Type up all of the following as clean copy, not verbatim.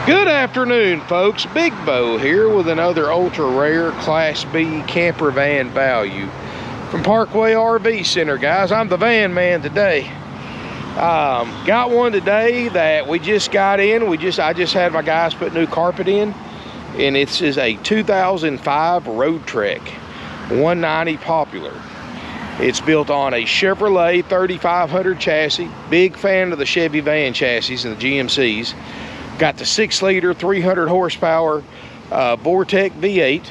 Good afternoon, folks. Big Bo here with another ultra rare Class B camper van value from Parkway RV Center, guys. I'm the van man today. Got one today that we just got in. I just had my guys put new carpet in, and it is a 2005 Roadtrek 190 Popular. It's built on a Chevrolet 3500 chassis. Big fan of the Chevy van chassis and the GMCs. Got the 6-liter, 300 horsepower Vortec V8,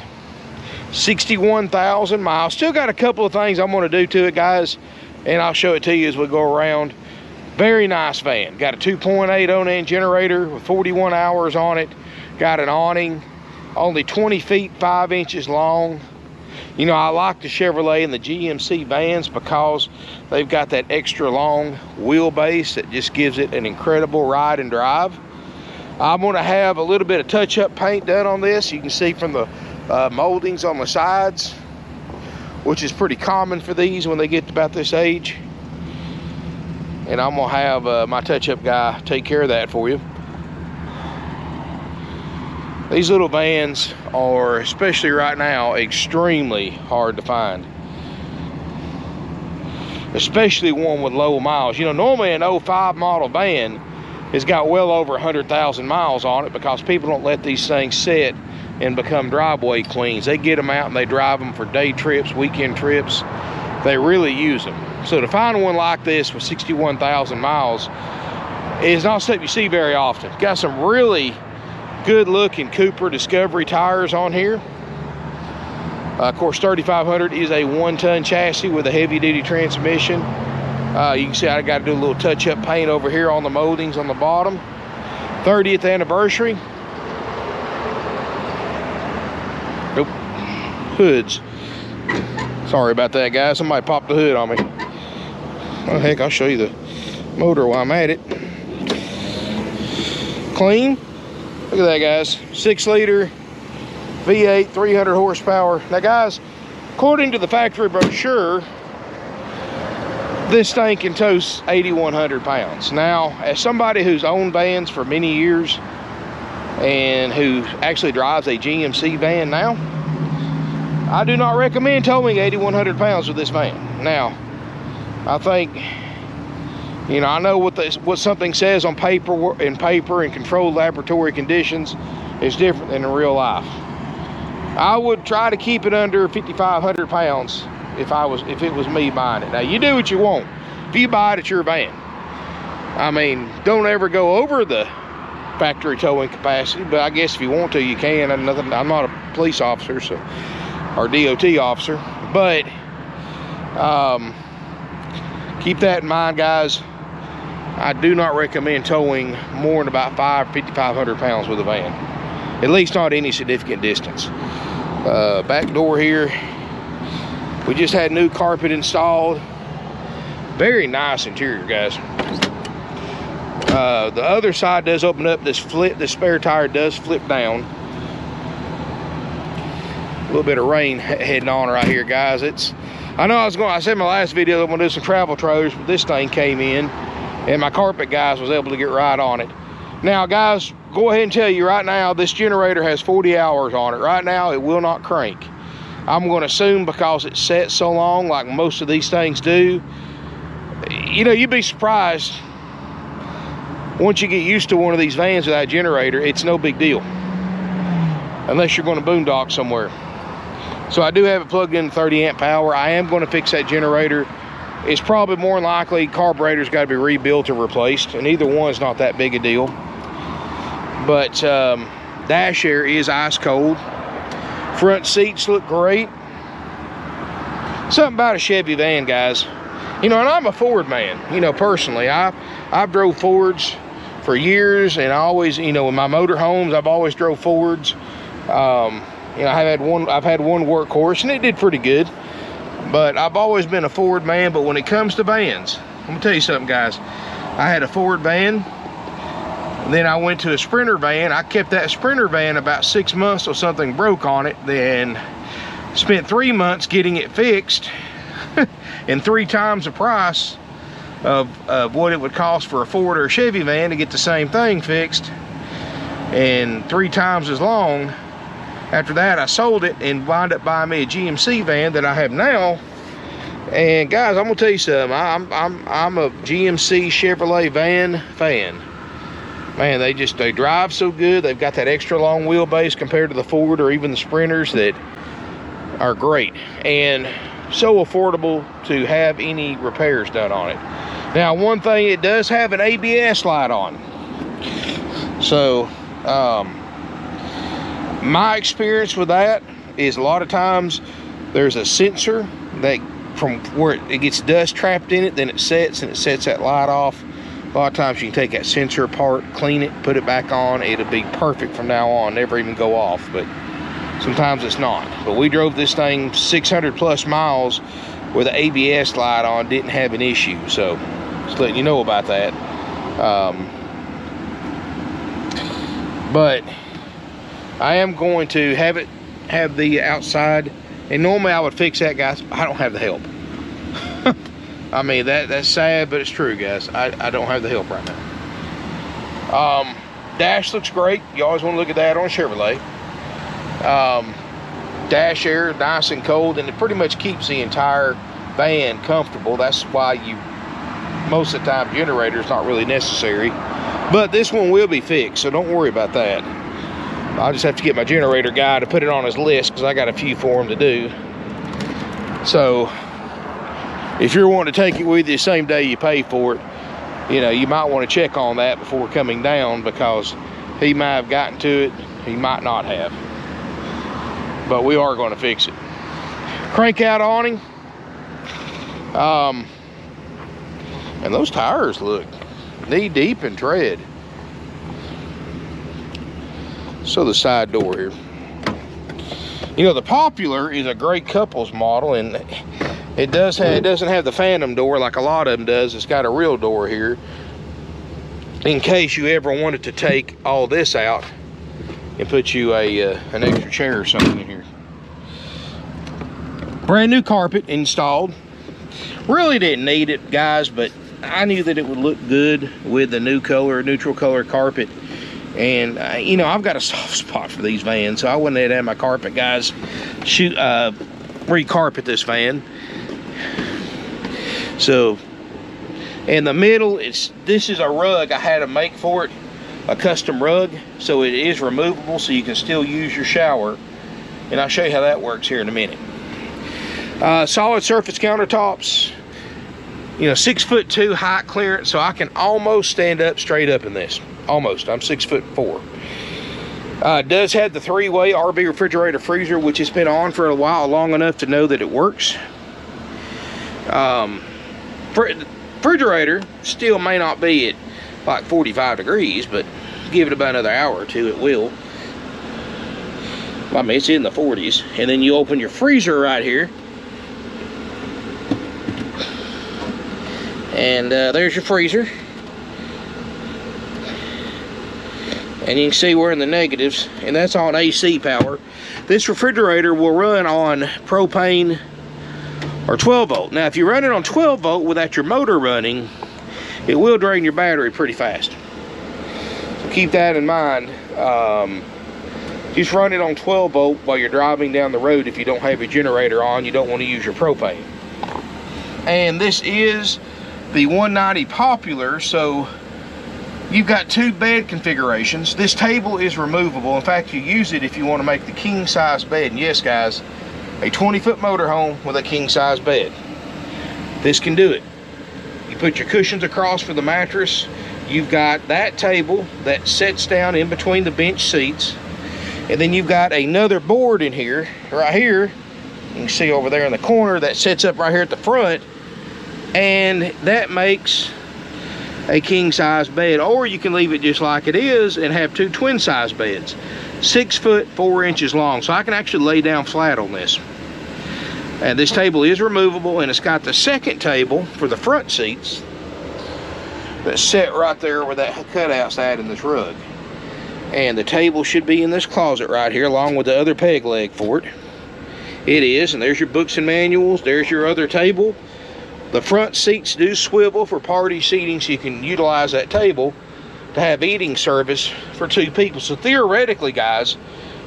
61,000 miles. Still got a couple of things I'm going to do to it, guys, and I'll show it to you as we go around. Very nice van. Got a 2.8 Onan generator with 41 hours on it. Got an awning, only 20 feet 5 inches long. You know, I like the Chevrolet and the GMC vans because they've got that extra long wheelbase that just gives it an incredible ride and drive. I'm going to have a little bit of touch-up paint done on this. You can see from the moldings on the sides, which is pretty common for these when they get about this age. And I'm going to have my touch-up guy take care of that for you. These little vans are, especially right now, extremely hard to find. Especially one with low miles. You know, normally an 05 model van has got well over 100,000 miles on it because people don't let these things sit and become driveway queens. They get them out and they drive them for day trips, weekend trips. They really use them. So to find one like this with 61,000 miles is not something you see very often. Got some really good looking Cooper Discovery tires on here. Of course, 3500 is a 1-ton chassis with a heavy duty transmission. You can see I got to do a little touch-up paint over here on the moldings on the bottom. 30th anniversary. Nope. Hoods. Sorry about that, guys. Somebody popped the hood on me. Oh, heck, I'll show you the motor while I'm at it. Clean. Look at that, guys. 6-liter V8, 300 horsepower. Now, guys, according to the factory brochure, this thing can tow 8,100 pounds. Now, as somebody who's owned vans for many years and who actually drives a GMC van now, I do not recommend towing 8,100 pounds with this van. Now, I think, you know, I know what something says on paper and controlled laboratory conditions is different than in real life. I would try to keep it under 5,500 pounds if it was me buying it. Now, you do what you want. If you buy it, it's your van. I mean, don't ever go over the factory towing capacity, but I guess if you want to, you can. I'm not a police officer, so, or DOT officer, but keep that in mind, guys. I do not recommend towing more than about 5,500 pounds with a van, at least not any significant distance. Back door here, we just had new carpet installed. Very nice interior, guys. The other side does open up. This spare tire does flip down. A little bit of rain heading on right here, guys. I said in my last video I'm gonna do some travel trailers, but this thing came in and my carpet guys was able to get right on it. Now, guys, go ahead and tell you right now, this generator has 40 hours on it. Right now, it will not crank. I'm going to assume because it's set so long, like most of these things do. You know, you'd be surprised once you get used to one of these vans without a generator. It's no big deal unless you're going to boondock somewhere. So I do have it plugged in 30 amp power. I am going to fix that generator. It's probably more than likely carburetor's got to be rebuilt or replaced, and either one's not that big a deal. But dash air is ice cold. Front seats look great. Something about a Chevy van, guys. You know, and I'm a Ford man. You know, personally, I've drove Fords for years, and I always, you know, in my motorhomes, I've always drove Fords. You know, I've had one workhorse, and it did pretty good. But I've always been a Ford man. But when it comes to vans, I'm gonna tell you something, guys. I had a Ford van. Then I went to a Sprinter van. I kept that Sprinter van about 6 months till something broke on it. Then spent 3 months getting it fixed and 3 times the price of what it would cost for a Ford or a Chevy van to get the same thing fixed. and 3 times as long. After that, I sold it and wound up buying me a GMC van that I have now. And guys, I'm gonna tell you something. I'm a GMC Chevrolet van fan. Man, they drive so good. They've got that extra long wheelbase compared to the Ford or even the Sprinters that are great, and so affordable to have any repairs done on it. Now, one thing, it does have an ABS light on. So my experience with that is a lot of times there's a sensor that from where it gets dust trapped in it, then it sets and it sets that light off. A lot of times you can take that sensor apart, clean it, put it back on. It'll be perfect from now on, never even go off. But sometimes it's not. But we drove this thing 600 plus miles with the ABS light on, didn't have an issue. So just letting you know about that. But I am going to have the outside, and normally I would fix that, guys. I don't have the help. I mean, that's sad, but it's true, guys. I don't have the help right now. Dash looks great. You always want to look at that on a Chevrolet. Dash air, nice and cold, and it pretty much keeps the entire van comfortable. That's why most of the time, generator is not really necessary. But this one will be fixed, so don't worry about that. I'll just have to get my generator guy to put it on his list, because I got a few for him to do. So if you're wanting to take it with you the same day you pay for it, you know, you might want to check on that before coming down, because he might have gotten to it, he might not have. But we are going to fix it. Crank out awning. And those tires look knee deep in tread. So the side door here. You know, the Popular is a great couples model, and it doesn't have the phantom door like a lot of them does. It's got a real door here in case you ever wanted to take all this out and put you an extra chair or something in here. Brand new carpet installed. Really didn't need it, guys, but I knew that it would look good with the new color, neutral color carpet. And you know, I've got a soft spot for these vans, so I went ahead and had my carpet guys re-carpet this van. So in the middle, this is a rug I had to make for it, a custom rug, so it is removable, so you can still use your shower. And I'll show you how that works here in a minute. Solid surface countertops. You know, 6'2" height clearance, so I can almost stand up straight up in this. Almost. I'm 6'4". It does have the 3-way RB refrigerator freezer, which has been on for a while, long enough to know that it works. Refrigerator still may not be at like 45 degrees, but give it about another hour or two, it will. I mean, it's in the 40s. And then you open your freezer right here, and there's your freezer. And you can see we're in the negatives, and that's on AC power. This refrigerator will run on propane or 12 volt. Now, if you run it on 12 volt without your motor running, it will drain your battery pretty fast. So keep that in mind. Just run it on 12 volt while you're driving down the road. If you don't have your generator on, you don't want to use your propane. And this is the 190 Popular, so you've got 2 bed configurations. This table is removable. In fact, you use it if you want to make the king size bed. And yes, guys, a 20-foot motorhome with a king size bed. This can do it. You put your cushions across for the mattress. You've got that table that sets down in between the bench seats. And then you've got another board in here, right here. You can see over there in the corner that sets up right here at the front. And that makes a king size bed, or you can leave it just like it is and have 2 twin size beds, 6 foot 4 inches long. So I can actually lay down flat on this. And this table is removable, and it's got the second table for the front seats that's set right there where that cutout's at in this rug. And the table should be in this closet right here, along with the other peg leg for it. It is, and there's your books and manuals. There's your other table. The front seats do swivel for party seating, so you can utilize that table to have eating service for 2 people. So theoretically, guys,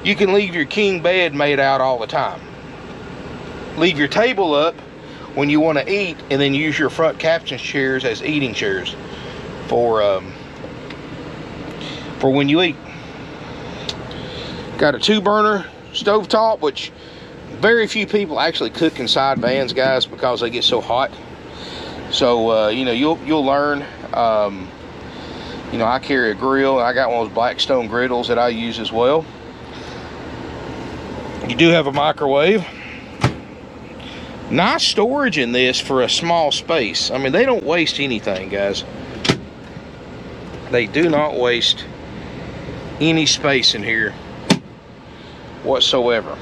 you can leave your king bed made out all the time. Leave your table up when you want to eat, and then use your front captain chairs as eating chairs for when you eat. Got a 2-burner stovetop, which very few people actually cook inside vans, guys, because they get so hot. So you know, you'll learn. You know, I carry a grill. I got one of those Blackstone griddles that I use as well. You do have a microwave. Nice storage in this for a small space. I mean, they don't waste anything, guys. They do not waste any space in here whatsoever.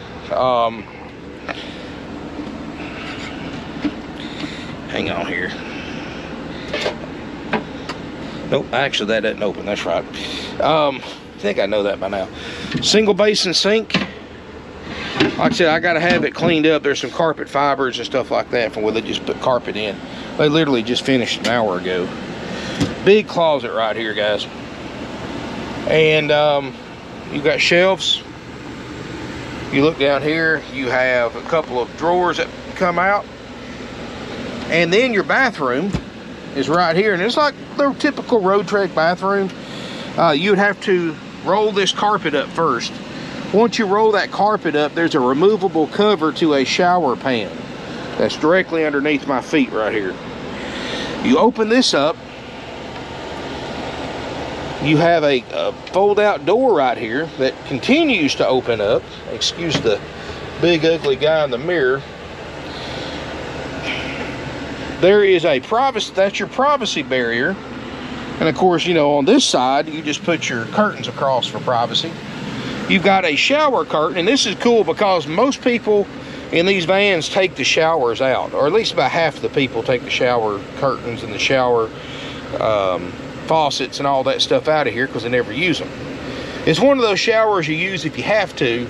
Hang on here. Nope, actually that doesn't open. That's right. I think I know that by now. Single basin sink. Like I said, I gotta have it cleaned up. There's some carpet fibers and stuff like that from where they just put carpet in. They literally just finished an hour ago. Big closet right here, guys. And you got shelves. You look down here, you have a couple of drawers that come out. And then your bathroom is right here. And it's like the typical Roadtrek bathroom. You'd have to roll this carpet up first. Once you roll that carpet up, there's a removable cover to a shower pan that's directly underneath my feet right here. You open this up, you have a fold-out door right here that continues to open up. Excuse the big ugly guy in the mirror. There is a privacy, that's your privacy barrier. And of course, you know, on this side, you just put your curtains across for privacy. You've got a shower curtain, and this is cool because most people in these vans take the showers out, or at least about half of the people take the shower curtains and the shower faucets and all that stuff out of here because they never use them. It's one of those showers you use if you have to,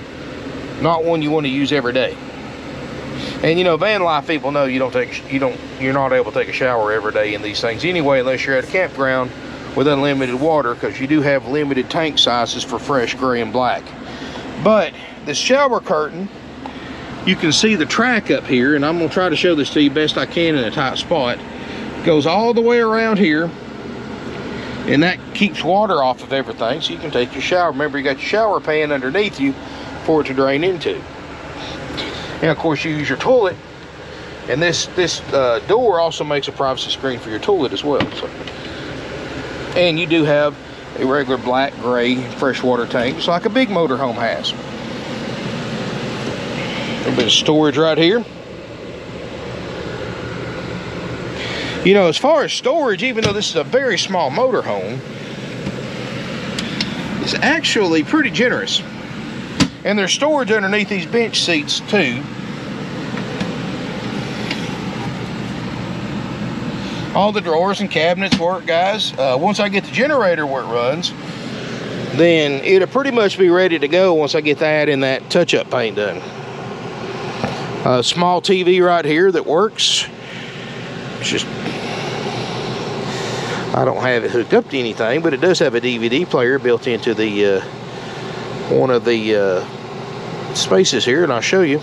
not one you want to use every day. And you know, van life people know you're not able to take a shower every day in these things anyway, unless you're at a campground with unlimited water, because you do have limited tank sizes for fresh gray and black. But this shower curtain, you can see the track up here, and I'm gonna try to show this to you best I can in a tight spot. Goes all the way around here, and that keeps water off of everything, so you can take your shower. Remember, you got your shower pan underneath you for it to drain into. And of course, you use your toilet, and this door also makes a privacy screen for your toilet as well. So. And you do have a regular black, gray freshwater tank, just like a big motorhome has. A little bit of storage right here. You know, as far as storage, even though this is a very small motorhome, it's actually pretty generous. And there's storage underneath these bench seats too. All the drawers and cabinets work, guys. Once I get the generator where it runs, then it'll pretty much be ready to go once I get that and that touch-up paint done. A small TV right here that works. It's just, I don't have it hooked up to anything, but it does have a DVD player built into the one of the spaces here, and I'll show you.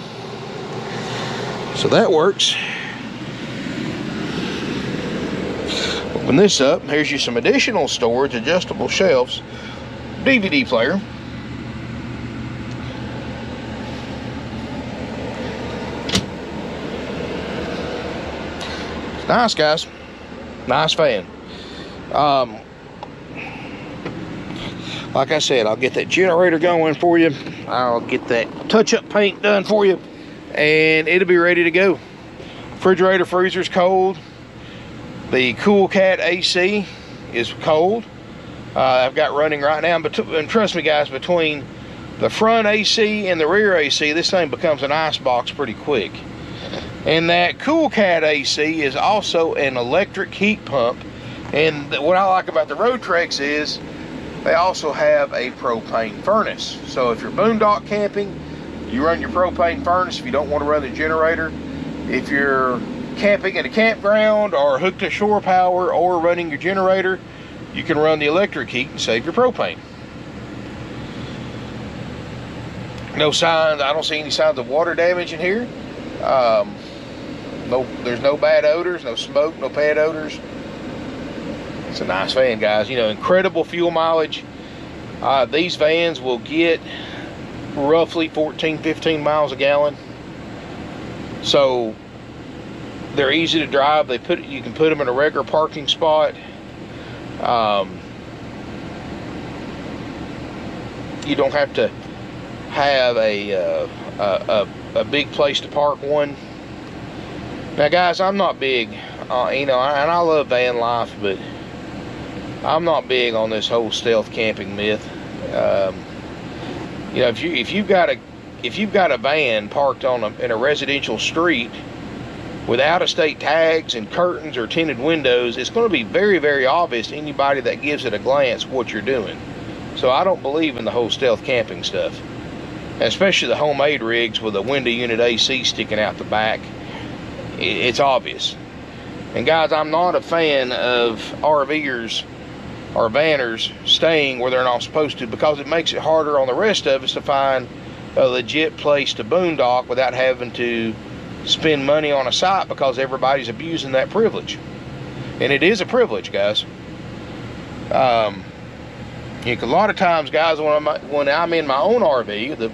So that works. Open this up. Here's you some additional storage, adjustable shelves, DVD player. It's nice, guys. Nice fan. Like I said, I'll get that generator going for you. I'll get that touch-up paint done for you, and it'll be ready to go. Refrigerator, freezer's cold. The Cool Cat AC is cold. I've got running right now, and trust me, guys, between the front AC and the rear AC, this thing becomes an ice box pretty quick. And that Cool Cat AC is also an electric heat pump. And what I like about the Roadtreks is they also have a propane furnace. So if you're boondock camping, you run your propane furnace if you don't want to run the generator. If you're camping at a campground or hooked to shore power or running your generator, you can run the electric heat and save your propane. No signs, I don't see any signs of water damage in here. No, there's no bad odors, no smoke, no bad odors. It's a nice van, guys. You know, incredible fuel mileage. These vans will get roughly 14-15 miles a gallon. So they're easy to drive. You can put them in a regular parking spot. You don't have to have a big place to park one. Now, guys, I'm not big, you know, and I love van life, but I'm not big on this whole stealth camping myth. You know, if you've got a van parked in a residential street with out-of-state tags and curtains or tinted windows, it's going to be very, very obvious to anybody that gives it a glance what you're doing. So I don't believe in the whole stealth camping stuff, especially the homemade rigs with a window unit AC sticking out the back. It's obvious. And guys, I'm not a fan of RVers or vanners staying where they're not supposed to, because it makes it harder on the rest of us to find a legit place to boondock without having to spend money on a site, because everybody's abusing that privilege. And it is a privilege, guys. You know, a lot of times, guys, when I'm in my own RV, the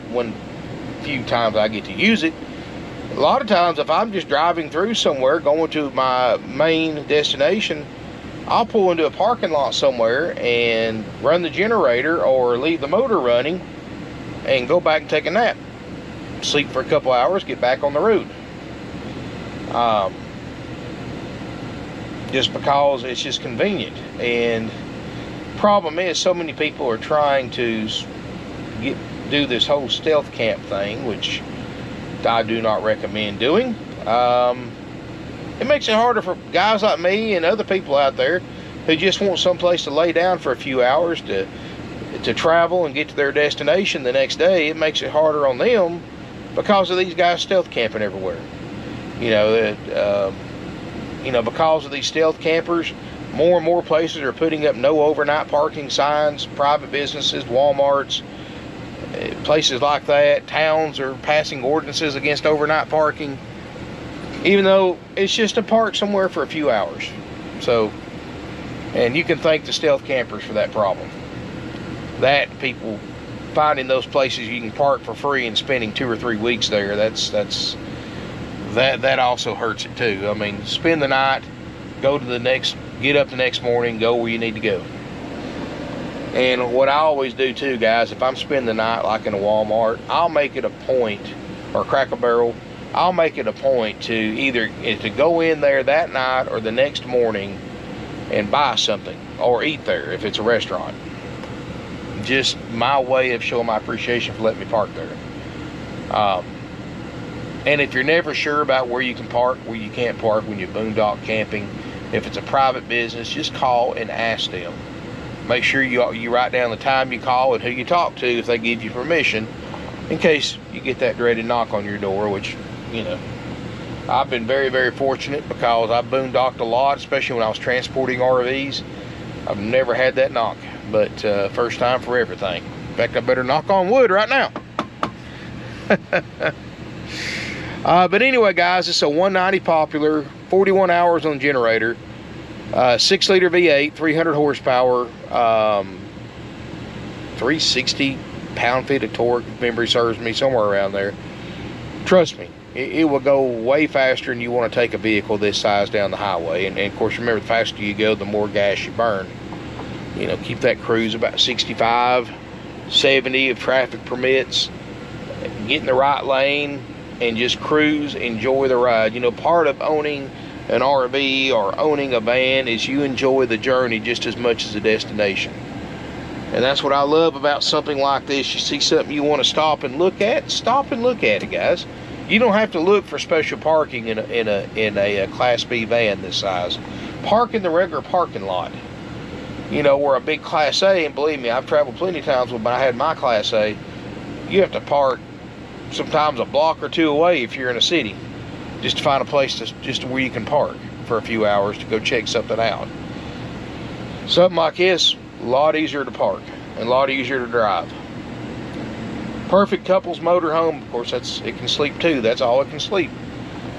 few times I get to use it, a lot of times if I'm just driving through somewhere going to my main destination, I'll pull into a parking lot somewhere and run the generator or leave the motor running and go back and take a nap, sleep for a couple hours, get back on the road. Just because it's just convenient. And problem is, so many people are trying to do this whole stealth camp thing, which I do not recommend doing. It makes it harder for guys like me and other people out there who just want someplace to lay down for a few hours to travel and get to their destination the next day. It makes it harder on them because of these guys stealth camping everywhere. You know, because of these stealth campers, more and more places are putting up no overnight parking signs. Private businesses, Walmarts, places like that, towns are passing ordinances against overnight parking, even though it's just to park somewhere for a few hours. So, and you can thank the stealth campers for that problem. That people finding those places you can park for free and spending 2 or 3 weeks there, that also hurts it too. I mean, spend the night, get up the next morning, go where you need to go. And what I always do too, guys, if I'm spending the night like in a Walmart, I'll make it a point, or Cracker Barrel, I'll make it a point to either to go in there that night or the next morning and buy something or eat there if it's a restaurant. Just my way of showing my appreciation for letting me park there. And if you're never sure about where you can park, where you can't park when you're boondock camping, if it's a private business, just call and ask them. Make sure you write down the time you call and who you talk to if they give you permission, in case you get that dreaded knock on your door, which, you know, I've been very, very fortunate because I've boondocked a lot, especially when I was transporting RVs. I've never had that knock, but first time for everything. In fact, I better knock on wood right now. But anyway, guys, it's a 190 Popular, 41 hours on the generator, 6-liter V8, 300 horsepower, 360 pound-feet of torque, if memory serves me, somewhere around there. Trust me, it will go way faster than you want to take a vehicle this size down the highway. And of course, remember, the faster you go, the more gas you burn. You know, keep that cruise about 65, 70 if traffic permits. Get in the right lane and just cruise, enjoy the ride. You know, part of owning an RV or owning a van is you enjoy the journey just as much as the destination. And that's what I love about something like this. You see something you want to stop and look at, stop and look at it, guys. You don't have to look for special parking in a Class B van this size. Park in the regular parking lot. You know, where a big Class A, and believe me, I've traveled plenty of times when I had my Class A, you have to park sometimes a block or two away if you're in a city, just to find a place just where you can park for a few hours to go check something out. Something like this, a lot easier to park and a lot easier to drive. Perfect couples motorhome. Of course, it can sleep too. That's all it can sleep.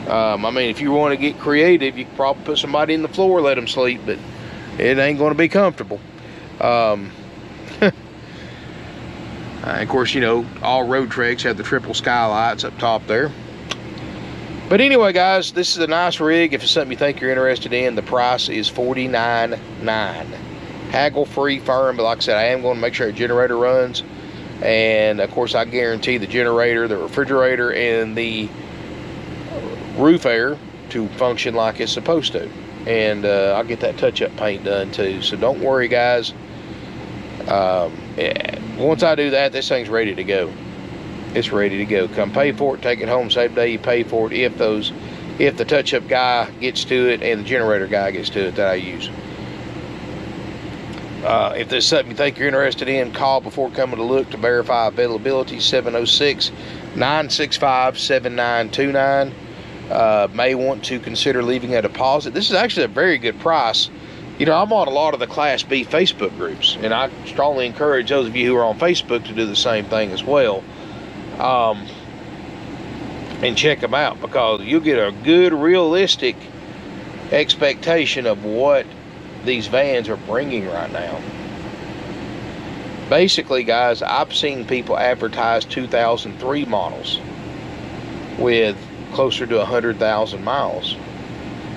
I mean, if you want to get creative, you can probably put somebody in the floor, let them sleep, but it ain't going to be comfortable. Of course, you know, all Roadtreks have the triple skylights up top there. But anyway, guys, this is a nice rig. If it's something you think you're interested in, the price is $49.9. Haggle-free, firm, but like I said, I am going to make sure the generator runs. And of course, I guarantee the generator, the refrigerator, and the roof air to function like it's supposed to. And I'll get that touch-up paint done too. So don't worry, guys. Once I do that, this thing's ready to go. It's ready to go. Come pay for it, take it home same day you pay for it. If the touch-up guy gets to it and the generator guy gets to it that I use. If there's something you think you're interested in, call before coming to look to verify availability. 706-965-7929. May want to consider leaving a deposit. This is actually a very good price. You know, I'm on a lot of the Class B Facebook groups, and I strongly encourage those of you who are on Facebook to do the same thing as well. And check them out, because you'll get a good, realistic expectation of what these vans are bringing right now. Basically, guys, I've seen people advertise 2003 models with closer to 100,000 miles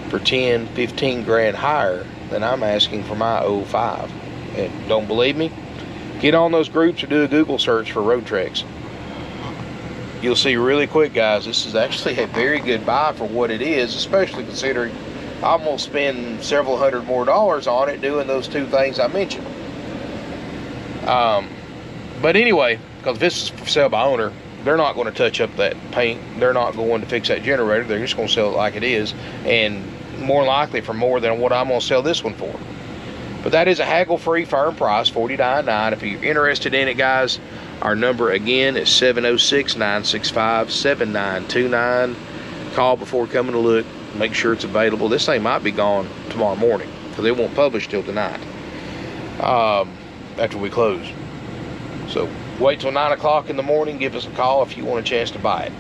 for 10, 15 grand higher than I'm asking for my 05. And don't believe me? Get on those groups or do a Google search for Roadtreks. You'll see really quick, guys, this is actually a very good buy for what it is, especially considering I'm going to spend several hundred more dollars on it doing those two things I mentioned. But anyway, because this is for sale by owner, they're not going to touch up that paint. They're not going to fix that generator. They're just going to sell it like it is, and more likely for more than what I'm going to sell this one for. But that is a haggle-free firm price, $49.9. If you're interested in it, guys, our number again is 706-965-7929. Call before coming to look. Make sure it's available. This thing might be gone tomorrow morning, because it won't publish till tonight, after we close. So wait till 9 o'clock in the morning. Give us a call if you want a chance to buy it.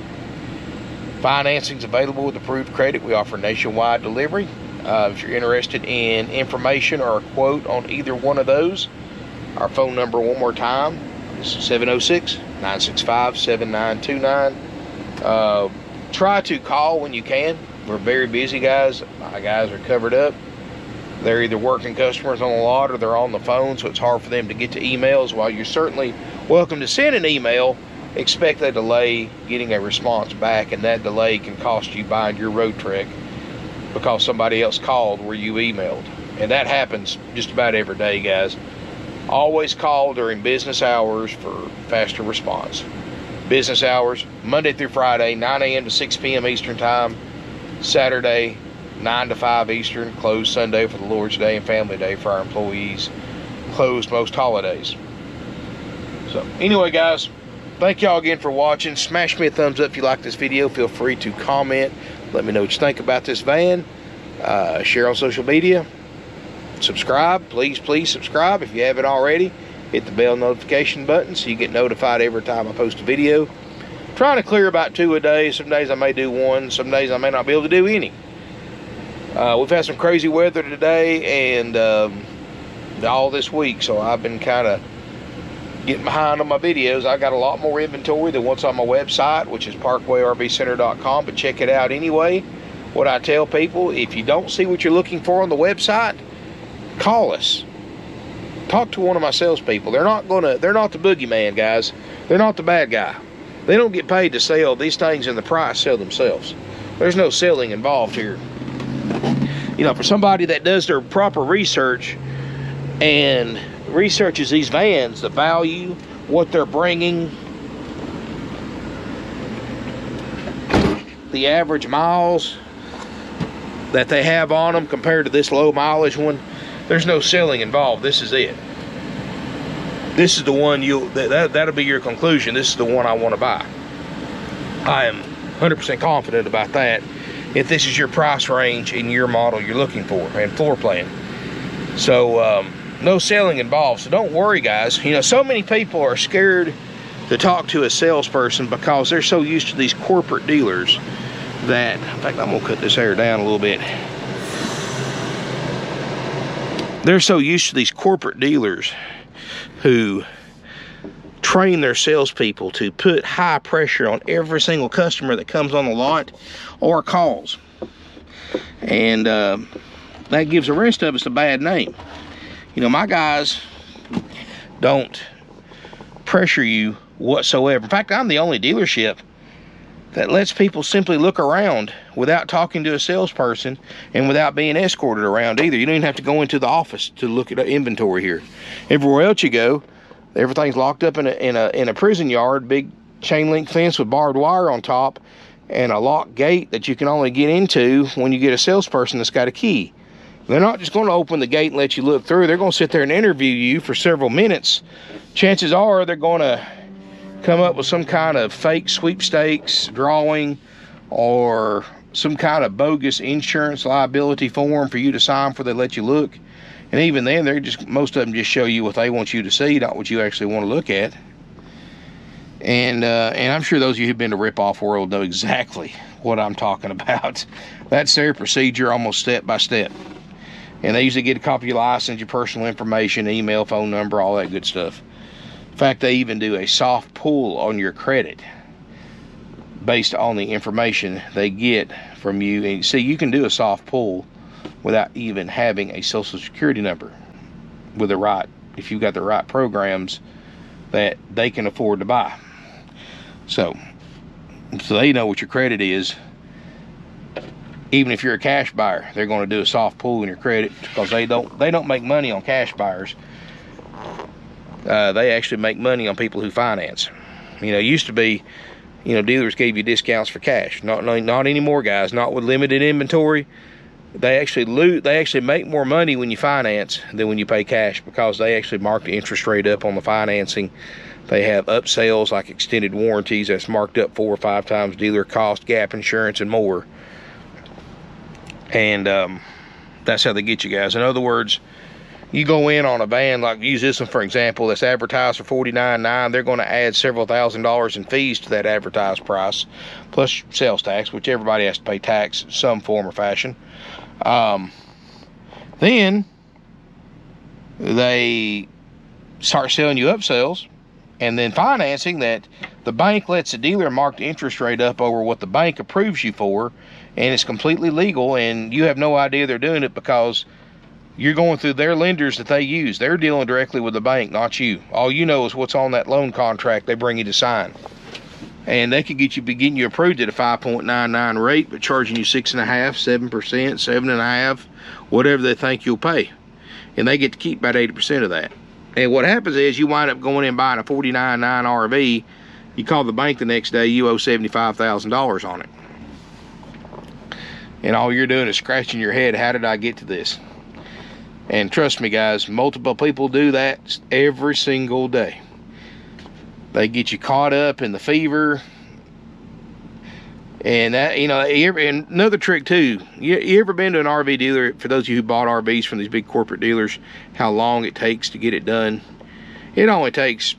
Financing's available with approved credit. We offer nationwide delivery. If you're interested in information or a quote on either one of those, our phone number one more time is 706-965-7929. Try to call when you can. We're very busy, guys. My guys are covered up. They're either working customers on the lot or they're on the phone, so it's hard for them to get to emails. While you're certainly welcome to send an email, expect a delay getting a response back, and that delay can cost you buying your Roadtrek because somebody else called where you emailed. And that happens just about every day, guys. Always call during business hours for faster response. Business hours, Monday through Friday, 9 a.m. to 6 p.m. Eastern Time. Saturday, 9 to 5 Eastern. Closed Sunday for the Lord's Day and Family Day for our employees. Closed most holidays. So anyway, guys, thank y'all again for watching. Smash me a thumbs up if you like this video. Feel free to comment. Let me know what you think about this van. Share on social media. Subscribe. Please subscribe if you haven't already. Hit the bell notification button so you get notified every time I post a video. I'm trying to clear about 2 a day. Some days I may do 1. Some days I may not be able to do any. We've had some crazy weather today and all this week, so I've been kind of getting behind on my videos. I got a lot more inventory than what's on my website, which is parkwayrvcenter.com, but check it out anyway. What I tell people, if you don't see what you're looking for on the website, call us. Talk to one of my salespeople. They're not the boogeyman, guys. They're not the bad guy. They don't get paid to sell these things, and the price sell themselves. There's no selling involved here. You know, for somebody that does their proper research and researches these vans, the value, what they're bringing, the average miles that they have on them compared to this low mileage one, there's no selling involved. This is it. This is the one that'll be your conclusion. This is the one I want to buy. I am 100% confident about that. If this is your price range and your model you're looking for and floor plan. So No selling involved, so don't worry, guys. You know, so many people are scared to talk to a salesperson because they're so used to these corporate dealers that, in fact, I'm gonna cut this hair down a little bit. They're so used to these corporate dealers who train their salespeople to put high pressure on every single customer that comes on the lot or calls. And that gives the rest of us a bad name. You know, my guys don't pressure you whatsoever. In fact, I'm the only dealership that lets people simply look around without talking to a salesperson and without being escorted around either. You don't even have to go into the office to look at the inventory here. Everywhere else you go, everything's locked up in a prison yard, big chain link fence with barbed wire on top, and a locked gate that you can only get into when you get a salesperson that's got a key. They're not just going to open the gate and let you look through. They're going to sit there and interview you for several minutes. Chances are they're going to come up with some kind of fake sweepstakes drawing or some kind of bogus insurance liability form for you to sign before they let you look. And even then, they're just, most of them just show you what they want you to see, not what you actually want to look at. And I'm sure those of you who've been to rip-off world know exactly what I'm talking about. That's their procedure almost step by step. And they usually get a copy of your license, your personal information, email, phone number, all that good stuff. In fact, they even do a soft pull on your credit based on the information they get from you. And see, you can do a soft pull without even having a social security number with the right, if you've got the right programs that they can afford to buy. So they know what your credit is. Even if you're a cash buyer, they're going to do a soft pull in your credit because they don't make money on cash buyers. They actually make money on people who finance. You know, it used to be, you know, dealers gave you discounts for cash. Not anymore, guys. Not with limited inventory. They actually make more money when you finance than when you pay cash because they actually mark the interest rate up on the financing. They have upsells like extended warranties that's marked up 4 or 5 times dealer cost, gap insurance, and more. And that's how they get you guys. In other words, you go in on a van, like use this one for example, that's advertised for $49.9. They're going to add several $1,000s in fees to that advertised price, plus sales tax, which everybody has to pay tax in some form or fashion. Then they start selling you upsells and then financing that the bank lets the dealer mark the interest rate up over what the bank approves you for, and it's completely legal, and you have no idea they're doing it because you're going through their lenders that they use. They're dealing directly with the bank, not you. All you know is what's on that loan contract they bring you to sign. And they could get you, getting you approved at a 5.99 rate, but charging you 6.5%, 7%, 7.5%, whatever they think you'll pay. And they get to keep about 80% of that. And what happens is you wind up going in and buying a $49.9 RV. You call the bank the next day, you owe $75,000 on it. And all you're doing is scratching your head, how did I get to this? And trust me, guys, multiple people do that every single day. They get you caught up in the fever. And that, you know, and another trick too, you ever been to an RV dealer, for those of you who bought RVs from these big corporate dealers, how long it takes to get it done? It only takes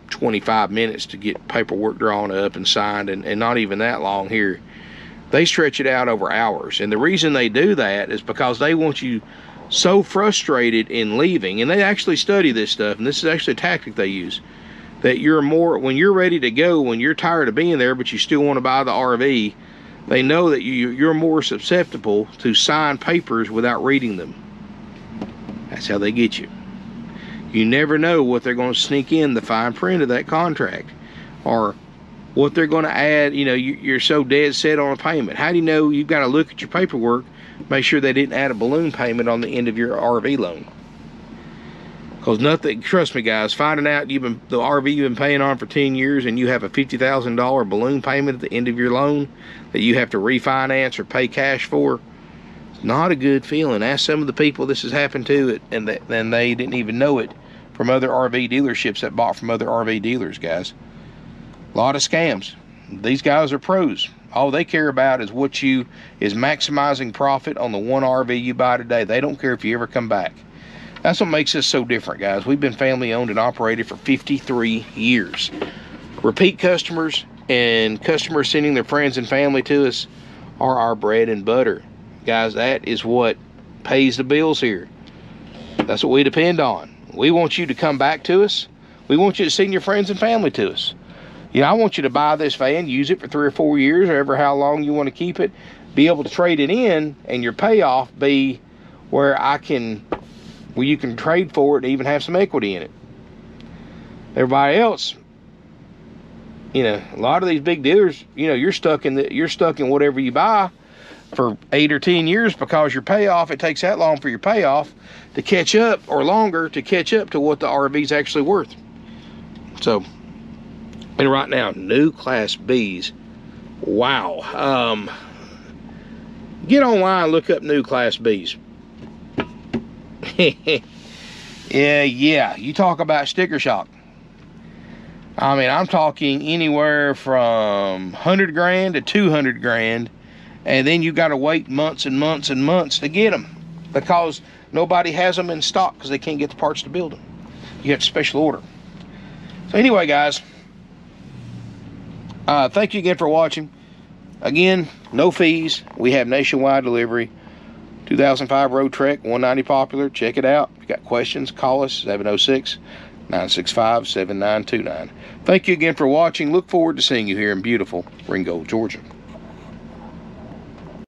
25 minutes to get paperwork drawn up and signed, and not even that long here. They stretch it out over hours. And the reason they do that is because they want you so frustrated in leaving, and they actually study this stuff, and this is actually a tactic they use, that you're more, when you're ready to go, when you're tired of being there but you still want to buy the RV, they know that you're more susceptible to sign papers without reading them. That's how they get you. You never know what they're going to sneak in the fine print of that contract, or what they're going to add. You know, you're so dead set on a payment. How do you know? You've got to look at your paperwork, make sure they didn't add a balloon payment on the end of your RV loan. Because nothing, trust me guys, finding out the RV you've been paying on for 10 years and you have a $50,000 balloon payment at the end of your loan that you have to refinance or pay cash for, it's not a good feeling. Ask some of the people this has happened to, and they didn't even know it from other RV dealerships that bought from other RV dealers, guys. A lot of scams. These guys are pros. All they care about is maximizing profit on the one RV you buy today. They don't care if you ever come back. That's what makes us so different, guys. We've been family owned and operated for 53 years. Repeat customers and customers sending their friends and family to us are our bread and butter. Guys, that is what pays the bills here. That's what we depend on. We want you to come back to us. We want you to send your friends and family to us. You know, I want you to buy this van, use it for 3 or 4 years, or ever how long you want to keep it, be able to trade it in, and your payoff be where you can trade for it and even have some equity in it. Everybody else, you know, a lot of these big dealers, you know, you're stuck in whatever you buy for 8 or 10 years because your payoff, it takes that long for your payoff to catch up, or longer to catch up to what the RV's actually worth. So, and right now, new Class Bs, wow. Get online, look up new Class Bs. yeah, you talk about sticker shock. I mean, I'm talking anywhere from 100 grand to 200 grand, and then you got to wait months and months and months to get them because nobody has them in stock because they can't get the parts to build them. You have to special order. So anyway, guys, thank you again for watching. Again, no fees. We have nationwide delivery. 2005 Roadtrek, 190 popular. Check it out. If you got questions, call us, 706-965-7929. Thank you again for watching. Look forward to seeing you here in beautiful Ringgold, Georgia.